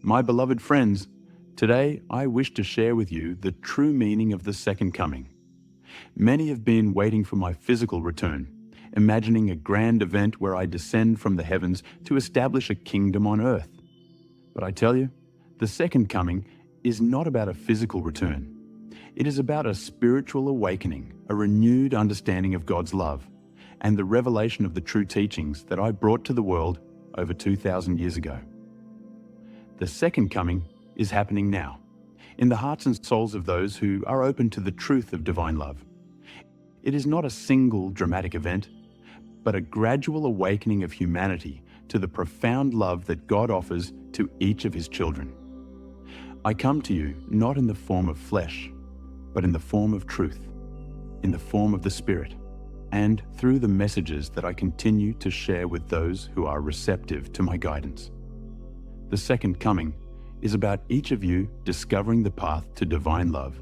My beloved friends, today I wish to share with you the true meaning of the second coming. Many have been waiting for my physical return, imagining a grand event where I descend from the heavens to establish a kingdom on earth. But I tell you, the second coming is not about a physical return. It is about a spiritual awakening, a renewed understanding of God's love, and the revelation of the true teachings that I brought to the world over 2,000 years ago. The second coming is happening now, in the hearts and souls of those who are open to the truth of divine love. It is not a single dramatic event, but a gradual awakening of humanity to the profound love that God offers to each of His children. I come to you not in the form of flesh, but in the form of truth, in the form of the Spirit, and through the messages that I continue to share with those who are receptive to my guidance. The second coming is about each of you discovering the path to divine love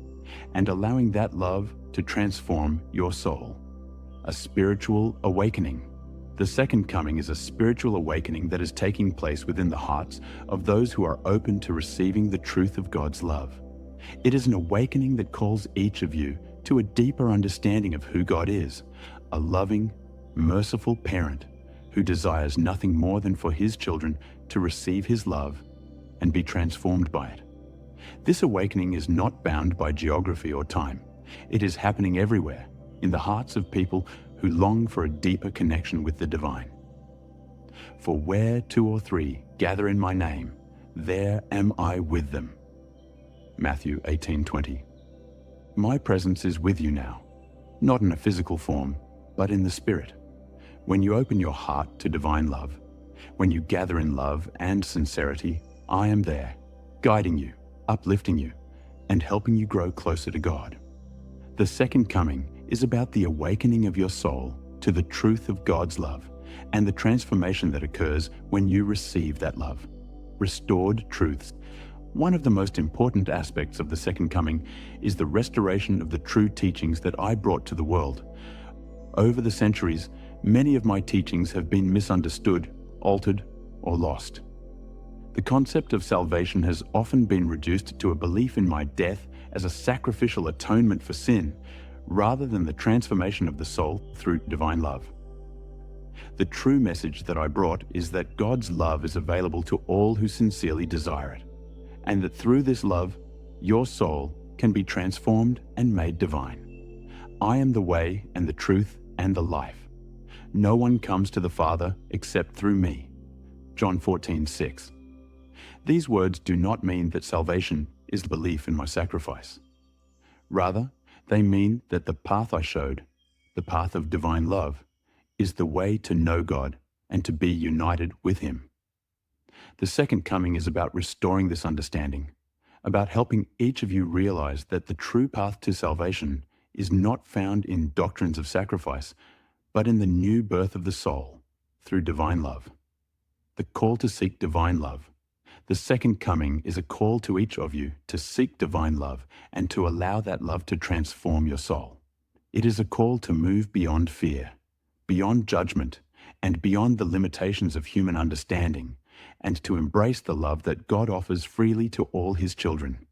and allowing that love to transform your soul. A spiritual awakening. The second coming is a spiritual awakening that is taking place within the hearts of those who are open to receiving the truth of God's love. It is an awakening that calls each of you to a deeper understanding of who God is, a loving, merciful parent who desires nothing more than for His children to receive His love and be transformed by it. This awakening is not bound by geography or time. It is happening everywhere, in the hearts of people who long for a deeper connection with the divine. For where two or three gather in my name, there am I with them. Matthew 18:20. My presence is with you now, not in a physical form, but in the Spirit. When you open your heart to divine love, when you gather in love and sincerity, I am there, guiding you, uplifting you, and helping you grow closer to God. The second coming is about the awakening of your soul to the truth of God's love and the transformation that occurs when you receive that love. Restored truths. One of the most important aspects of the second coming is the restoration of the true teachings that I brought to the world. Over the centuries, many of my teachings have been misunderstood, altered, or lost. The concept of salvation has often been reduced to a belief in my death as a sacrificial atonement for sin, rather than the transformation of the soul through divine love. The true message that I brought is that God's love is available to all who sincerely desire it, and that through this love, your soul can be transformed and made divine. I am the way and the truth and the life. No one comes to the Father except through me. John 14:6. These words do not mean that salvation is belief in my sacrifice. Rather, they mean that the path I showed, the path of divine love, is the way to know God and to be united with Him. The second coming is about restoring this understanding, about helping each of you realize that the true path to salvation is not found in doctrines of sacrifice, but in the new birth of the soul through divine love. The call to seek divine love. The second coming is a call to each of you to seek divine love and to allow that love to transform your soul. It is a call to move beyond fear, beyond judgment, and beyond the limitations of human understanding, and to embrace the love that God offers freely to all His children.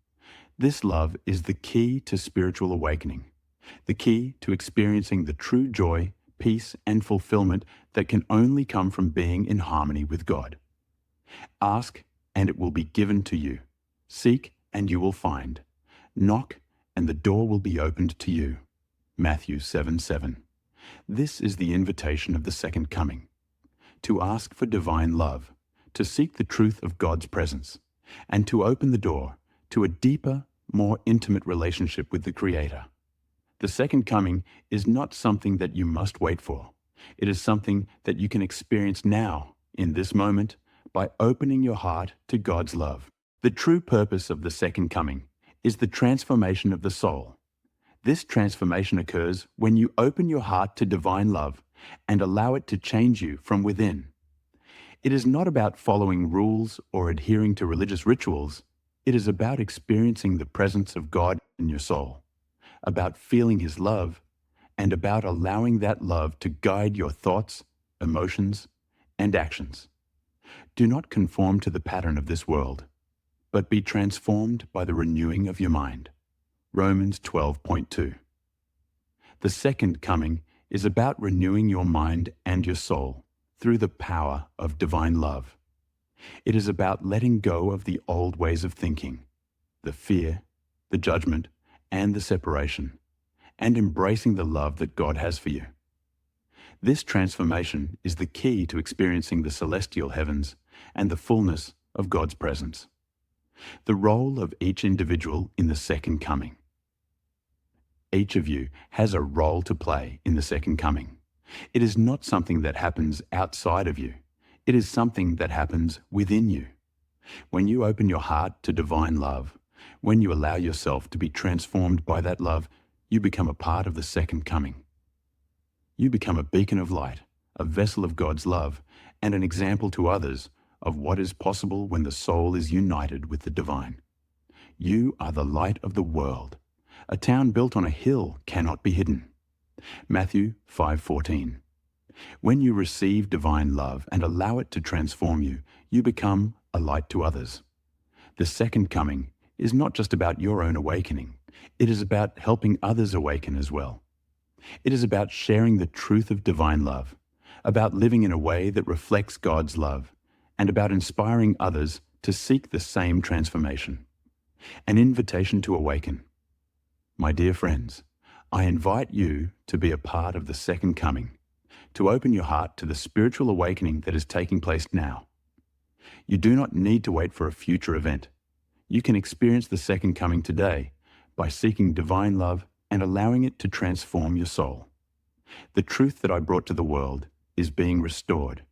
This love is the key to spiritual awakening, the key to experiencing the true joy, peace, and fulfillment that can only come from being in harmony with God. Ask, and it will be given to you. Seek, and you will find. Knock, and the door will be opened to you. Matthew 7:7. This is the invitation of the second coming, to ask for divine love, to seek the truth of God's presence, and to open the door to a deeper, more intimate relationship with the Creator. The second coming is not something that you must wait for. It is something that you can experience now, in this moment, by opening your heart to God's love. The true purpose of the second coming is the transformation of the soul. This transformation occurs when you open your heart to divine love and allow it to change you from within. It is not about following rules or adhering to religious rituals. It is about experiencing the presence of God in your soul, about feeling His love, and about allowing that love to guide your thoughts, emotions, and actions. Do not conform to the pattern of this world. but be transformed by the renewing of your mind. Romans 12:2. The second coming is about renewing your mind and your soul through the power of divine love. It is about letting go of the old ways of thinking, the fear, the judgment, and the separation, and embracing the love that God has for you. This transformation is the key to experiencing the celestial heavens and the fullness of God's presence. The role of each individual in the second coming. Each of you has a role to play in the second coming. It is not something that happens outside of you. It is something that happens within you. When you open your heart to divine love, when you allow yourself to be transformed by that love, you become a part of the second coming. You become a beacon of light, a vessel of God's love, and an example to others of what is possible when the soul is united with the divine. You are the light of the world. A town built on a hill cannot be hidden. Matthew 5:14. When you receive divine love and allow it to transform you, you become a light to others. The second coming is not just about your own awakening. It is about helping others awaken as well. It is about sharing the truth of divine love, about living in a way that reflects God's love, and about inspiring others to seek the same transformation. An invitation to awaken. My dear friends, I invite you to be a part of the second coming, to open your heart to the spiritual awakening that is taking place now. You do not need to wait for a future event. You can experience the second coming today by seeking divine love and allowing it to transform your soul. The truth that I brought to the world is being restored,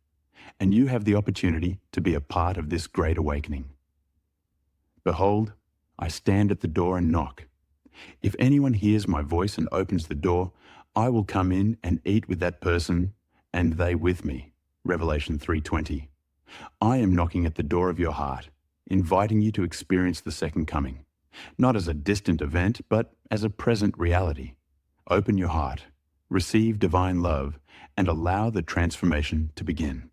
and you have the opportunity to be a part of this great awakening. Behold, I stand at the door and knock. If anyone hears my voice and opens the door, I will come in and eat with that person, and they with me. Revelation 3:20. I am knocking at the door of your heart, inviting you to experience the second coming, not as a distant event, but as a present reality. Open your heart, receive divine love, and allow the transformation to begin.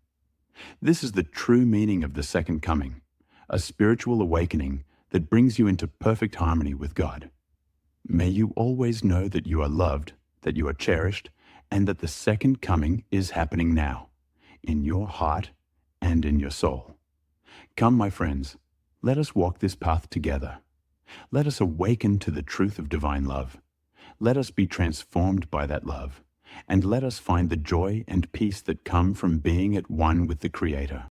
This is the true meaning of the second coming, a spiritual awakening that brings you into perfect harmony with God. May you always know that you are loved, that you are cherished, and that the second coming is happening now, in your heart and in your soul. Come, my friends, let us walk this path together. Let us awaken to the truth of divine love. Let us be transformed by that love, and let us find the joy and peace that come from being at one with the Creator.